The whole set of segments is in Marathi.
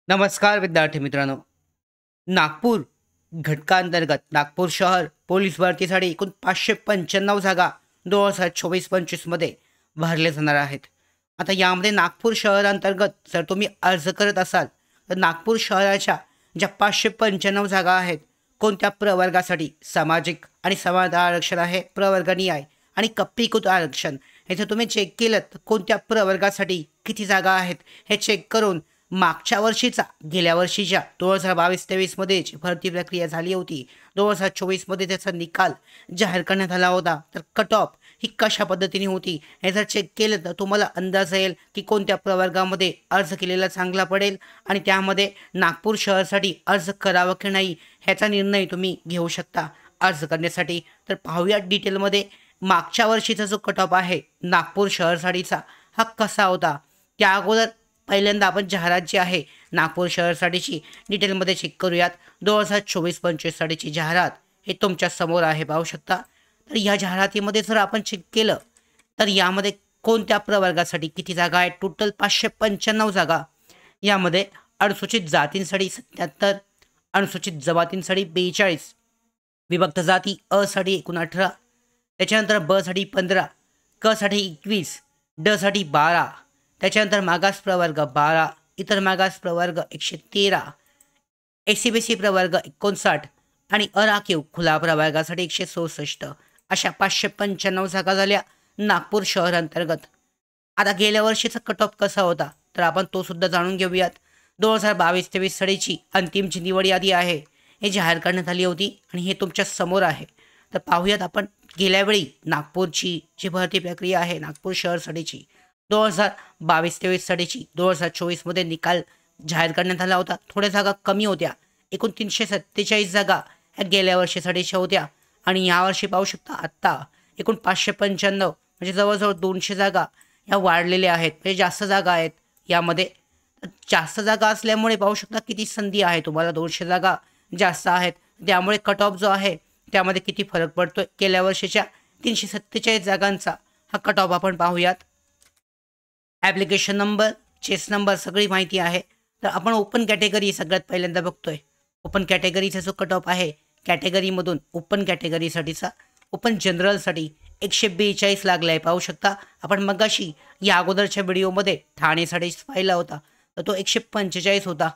नमस्कार विद्यार्थी मित्रांनो. नागपूर घटकांतर्गत नागपूर शहर पोलीस भरतीसाठी एकूण 595 जागा 2024-25मध्ये भरले जाणार आहेत. आता यामध्ये नागपूर शहरांतर्गत जर तुम्ही अर्ज करत असाल तर नागपूर शहराच्या ज्या 595 जागा आहेत, कोणत्या प्रवर्गासाठी सामाजिक आणि समाज आरक्षण आहे, प्रवर्गणीय आहे आणि कप्पीकृत आरक्षण, याचं तुम्ही चेक केलं तर कोणत्या प्रवर्गासाठी किती जागा आहेत हे चेक करून मागच्या वर्षीचा गेल्या वर्षीच्या 2022-23मध्ये जी भरती प्रक्रिया झाली होती, 2024मध्ये त्याचा निकाल जाहीर करण्यात आला होता. तर कट ऑफ ही कशा पद्धतीने होती हे जर चेक केलं तर तुम्हाला अंदाज येईल की कोणत्या प्रवर्गामध्ये अर्ज केलेला चांगला पडेल आणि त्यामध्ये नागपूर शहरासाठी अर्ज करावा की नाही ह्याचा निर्णय तुम्ही घेऊ शकता अर्ज करण्यासाठी. तर पाहूया डिटेलमध्ये मागच्या वर्षीचा जो कट ऑफ आहे नागपूर शहरासाठीचा हा कसा होता. त्या अगोदर पहिल्यांदा आपण जाहिरात जी आहे नागपूर शहरासाठीची डिटेलमध्ये चेक करूयात. 2024-25साठीची जाहिरात हे तुमच्या समोर आहे, पाहू शकता. तर या जाहिरातीमध्ये जर आपण चेक केलं तर यामध्ये कोणत्या प्रवर्गासाठी किती जागा आहेत, टोटल 595 जागा. यामध्ये अनुसूचित जातींसाठी 77, अनुसूचित जमातींसाठी 42, विभक्त जाती अ साठी एकूण 18, त्याच्यानंतर ब साठी 15, क साठी 21, ड साठी 12, त्याच्यानंतर मागास प्रवर्ग 12, इतर मागास प्रवर्ग 113, एसीबीसी प्रवर्ग 59 आणि अराखीव खुला प्रवर्गासाठी 167. अशा 595 जागा झाल्या नागपूर शहर अंतर्गत. आता गेल्या वर्षीचा कट ऑफ कसा होता तर आपण तो सुद्धा जाणून घेऊयात. 2022-23 सालीची अंतिम जी निवड यादी आहे हे जाहीर करण्यात आली होती आणि हे तुमच्या समोर आहे. तर पाहूयात आपण गेल्या वेळी नागपूरची जी भरती प्रक्रिया आहे नागपूर शहरासाठीची 2022-23 साठीची 2024मध्ये निकाल जाहीर करण्यात आला होता. थोड्या जागा कमी होत्या, एकूण 347 जागा ह्या गेल्या वर्षीसाठीच्या होत्या आणि यावर्षी पाहू शकता आत्ता एकूण 595 म्हणजे जवळजवळ 200 जागा ह्या वाढलेल्या आहेत, म्हणजे जास्त जागा आहेत यामध्ये. जास्त जागा असल्यामुळे पाहू शकता किती संधी आहे तुम्हाला, 200 जागा जास्त आहेत, त्यामुळे कट ऑफ जो आहे त्यामध्ये किती फरक पडतोय. गेल्या वर्षीच्या 347 जागांचा हा कट ऑफ आपण पाहूयात. ॲप्लिकेशन नंबर, चेस नंबर सगळी माहिती आहे. तर आपण ओपन कॅटेगरी सगळ्यात पहिल्यांदा बघतोय. ओपन कॅटेगरीचा जो कट ऑफ आहे कॅटेगरीमधून ओपन कॅटेगरीसाठीचा ओपन जनरलसाठी 142 लागला आहे, पाहू शकता. आपण मगाशी या अगोदरच्या व्हिडिओमध्ये ठाणेसाठी पाहिला होता तर तो 145 होता.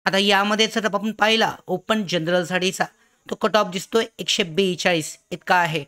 आता यामध्ये जर आपण पाहिला ओपन जनरलसाठीचा तो कट ऑफ दिसतोय 142 इतका आहे.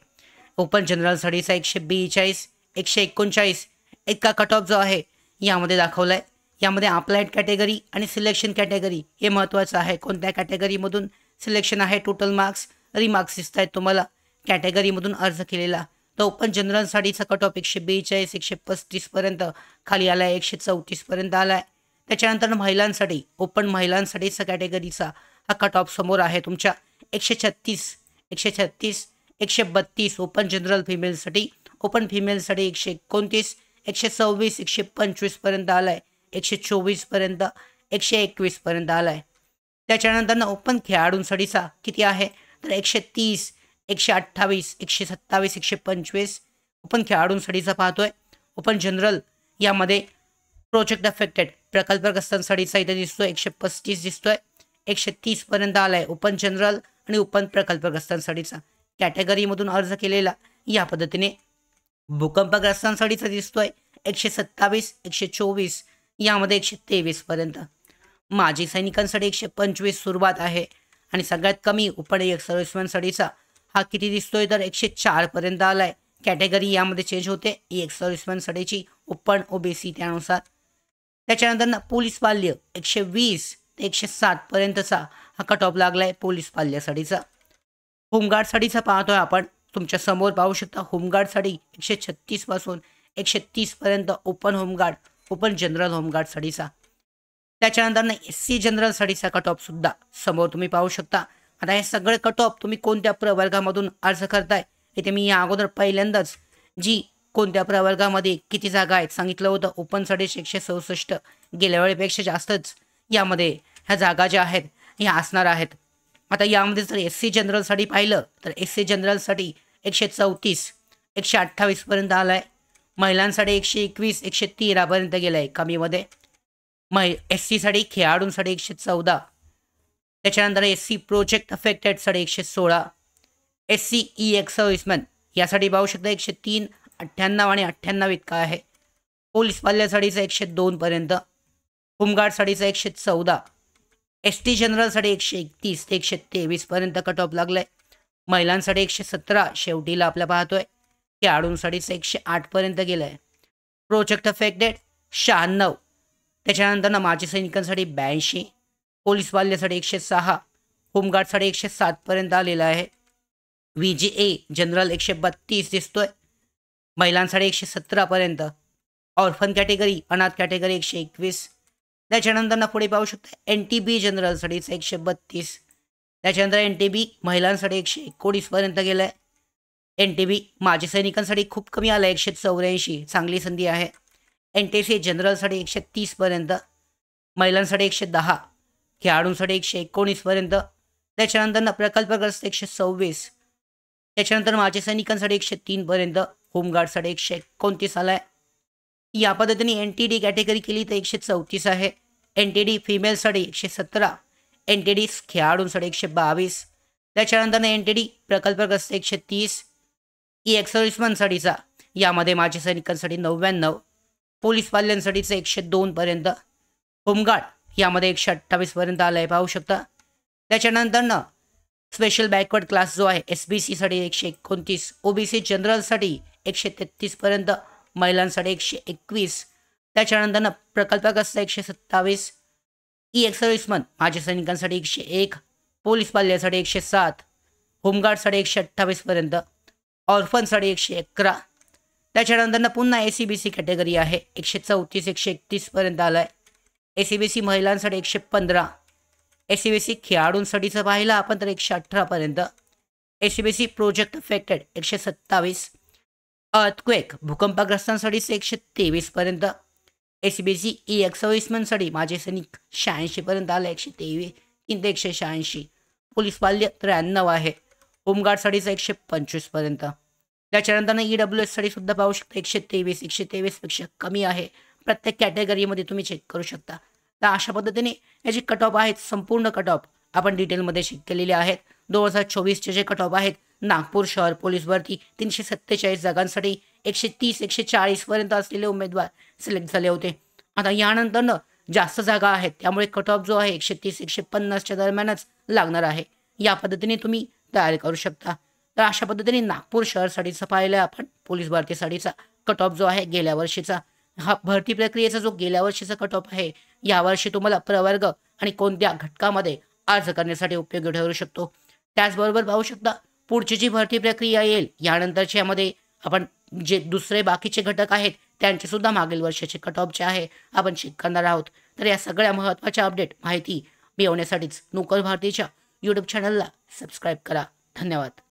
ओपन जनरलसाठीचा 142, 139 इतका कट ऑफ जो आहे यामध्ये दाखवला आहे. यामध्ये अप्लाइड कॅटेगरी आणि सिलेक्शन कॅटेगरी हे महत्त्वाचं आहे. कोणत्या कॅटेगरीमधून सिलेक्शन आहे, टोटल मार्क्स, रिमार्क्स दिसत आहेत तुम्हाला कॅटेगरीमधून अर्ज केलेला. तर ओपन जनरलसाठीचा कट ऑफ 142, 135पर्यंत खाली आला आहे, 134पर्यंत आला आहे. त्याच्यानंतर महिलांसाठी ओपन महिलांसाठीचा कॅटेगरीचा हा कट ऑफ समोर आहे तुमच्या 136, 132 ओपन जनरल फिमेलसाठी. ओपन फिमेलसाठी 129, 126, 125पर्यंत आला आहे, 124पर्यंत, 121पर्यंत आला आहे. त्याच्यानंतर ओपन खेळाडूंसाठीचा किती आहे तर 130, 128, 127, 125 ओपन खेळाडूंसाठीचा पाहतोय. ओपन जनरल यामध्ये प्रोजेक्ट अफेक्टेड प्रकल्पग्रस्तांसाठीचा इथे दिसतोय 135 दिसतोय, 130पर्यंत आला आहे ओपन जनरल आणि ओपन प्रकल्पग्रस्तांसाठीचा कॅटेगरीमधून अर्ज केलेला. या पद्धतीने भूकंपग्रस्तांसाठीचा दिसतोय 127, 124, यामध्ये 123पर्यंत. माजी सैनिकांसाठी 125 सुरुवात आहे आणि सगळ्यात कमी ओपन एक्स सर्व्हिसमॅनसाठीचा हा किती दिसतोय तर 104पर्यंत आला आहे. कॅटेगरी यामध्ये चेंज होते एक्स सर्व्हिसमॅनसाठीची ओपन ओबीसी त्यानुसार. त्याच्यानंतर पोलीस पाल्य 120 ते 107पर्यंतचा हा कट ऑफ लागला आहे पोलीस पाल्यासाठीचा. होमगार्डसाठीचा पाहतोय आपण, तुमच्या समोर पाहू शकता. होमगार्डसाठी 136 पासून 130पर्यंत ओपन होमगार्ड, ओपन जनरल होमगार्डसाठीचा. त्याच्यानंतर SC जनरलसाठीचा कट ऑफ सुद्धा समोर तुम्ही पाहू शकता. आता हे सगळे कट ऑफ तुम्ही कोणत्या प्रवर्गामधून अर्ज करताय इथे मी या अगोदर पहिल्यांदाच जी कोणत्या प्रवर्गामध्ये किती जागा आहेत सांगितलं होतं. ओपनसाठी 167, गेल्या वेळेपेक्षा जास्तच यामध्ये ह्या जागा ज्या आहेत ह्या असणार आहेत. आता यामध्ये जर SC जनरलसाठी पाहिलं तर SC जनरलसाठी 134, 128पर्यंत आला आहे. महिलांसाठी 121, 113पर्यंत गेलं आहे कमीमध्ये. SC साठी खेळाडूंसाठी 114, त्याच्यानंतर SC प्रोजेक्ट अफेक्टेडसाठी 116, SC EX सर्व्हिसमॅन यासाठी पाहू शकता 103, 98 आणि 98 इतका आहे. पोलीस पाल्यासाठीचा 102 पर्यंत, होमगार्डसाठीचा 114, ST जनरलसाठी 131 ते 123 पर्यंत कट ऑफ लागलाय. महिलांसाठी 117 शेवटीला आपला पाहतोय. खेळाडूंसाठीचा 108 पर्यंत गेलाय. प्रोजेक्ट अफेक्टेड 96, त्याच्यानंतर माजी सैनिकांसाठी 82, पोलीस पाल्यासाठी 106, होमगार्डसाठी 107 पर्यंत आलेला आहे. VGA जनरल 132 दिसतोय. महिलांसाठी 117 पर्यंत, ऑर्फन कॅटेगरी अनाथ कॅटेगरी 121. त्याच्यानंतर पुढे पाहू शकता NTB जनरलसाठीचा 132, त्याच्यानंतर NTB महिलांसाठी 119 पर्यंत गेलाय. NTB माजी सैनिकांसाठी खूप कमी आला 184, चांगली संधी आहे. NTC जनरलसाठी 130 पर्यंत, महिलांसाठी 110, खेळाडूंसाठी 119 पर्यंत. त्याच्यानंतर प्रकल्पग्रस्त 126, त्याच्यानंतर माजी सैनिकांसाठी 103 पर्यंत, होमगार्डसाठी 129 आलाय. या पद्धतीने NTD कॅटेगरी केली तर 134 आहे. NTD फिमेलसाठी 117, NTD खेळाडूंसाठी 122, त्याच्यानंतर NTD प्रकल्पग्रस्त 130, EX सर्व्हिसमॅनसाठीचा यामध्ये माजी सैनिकांसाठी 99, पोलीस पाल्यांसाठीचं 102 पर्यंत, होमगार्ड यामध्ये 128 पर्यंत आलाय पाहू शकता. त्याच्यानंतर स्पेशल बॅकवर्ड क्लास जो आहे SBC साठी 129, OBC जनरलसाठी 133 पर्यंत, महिलांसाठी 121, त्याच्यानंतर प्रकल्पग्रस्त 127, EX सर्व्हिसमन माजी सैनिकांसाठी 101, पोलीस पाल्यासाठी 107, होमगार्डसाठी 128 पर्यंत, ऑर्फनसाठी 111. त्याच्यानंतर पुन्हा ACBC कॅटेगरी आहे 134, 131 पर्यंत आलाय. ACBC महिलांसाठी 115, ACBC खेळाडूंसाठीचं पाहिलं आपण तर 118 पर्यंत, ACBC प्रोजेक्ट अफेक्टेड 127, अर्थक्वेक भूकंपग्रस्तांसाठी 123 पर्यंत, ACBC EX सर्व्हिसमॅनसाठी माजी सैनिक 86 पर्यंत आला 123 ते 186, पोलीस पाल्य 93 आहे, होमगार्डसाठीचा 125 पर्यंत. त्याच्यानंतर EWS साठी सुद्धा पाहू शकता 123 पेक्षा कमी आहे. प्रत्येक कॅटेगरीमध्ये तुम्ही चेक करू शकता. तर अशा पद्धतीने याचे कट ऑफ आहेत, संपूर्ण कट ऑफ आपण डिटेलमध्ये चेक केलेले आहेत. 2024चे जे कट ऑफ आहेत, नागपूर शहर पोलीस भरती 347 जागांसाठी 130-140 पर्यंत असलेले उमेदवार सिलेक्ट झाले होते. आता यानंतर जास्त जागा आहेत, त्यामुळे कट ऑफ जो आहे 130-150च्या दरम्यानच लागणार आहे. या पद्धतीने तुम्ही तयारी करू शकता. तर अशा पद्धतीने नागपूर शहरसाठीचा पाहिलं आपण पोलीस भरतीसाठीचा कट ऑफ जो आहे गेल्या वर्षीचा, हा भरती प्रक्रियेचा जो गेल्या वर्षीचा कट ऑफ आहे, यावर्षी तुम्हाला प्रवर्ग आणि कोणत्या घटकामध्ये अर्ज करण्यासाठी उपयोगी ठरू शकतो. त्याचबरोबर पाहू शकता पुढची जी भरती प्रक्रिया येईल यानंतरच्या यामध्ये आपण जे दुसरे बाकीचे घटक आहेत त्यांचे सुद्धा मागील वर्षाचे कट ऑफ जे आहे आपण चेक करणार आहोत. तर या सगळ्या महत्त्वाच्या अपडेट माहिती मिळवण्यासाठीच नोकर भारतीच्या यूट्यूब चॅनलला सबस्क्राईब करा. धन्यवाद.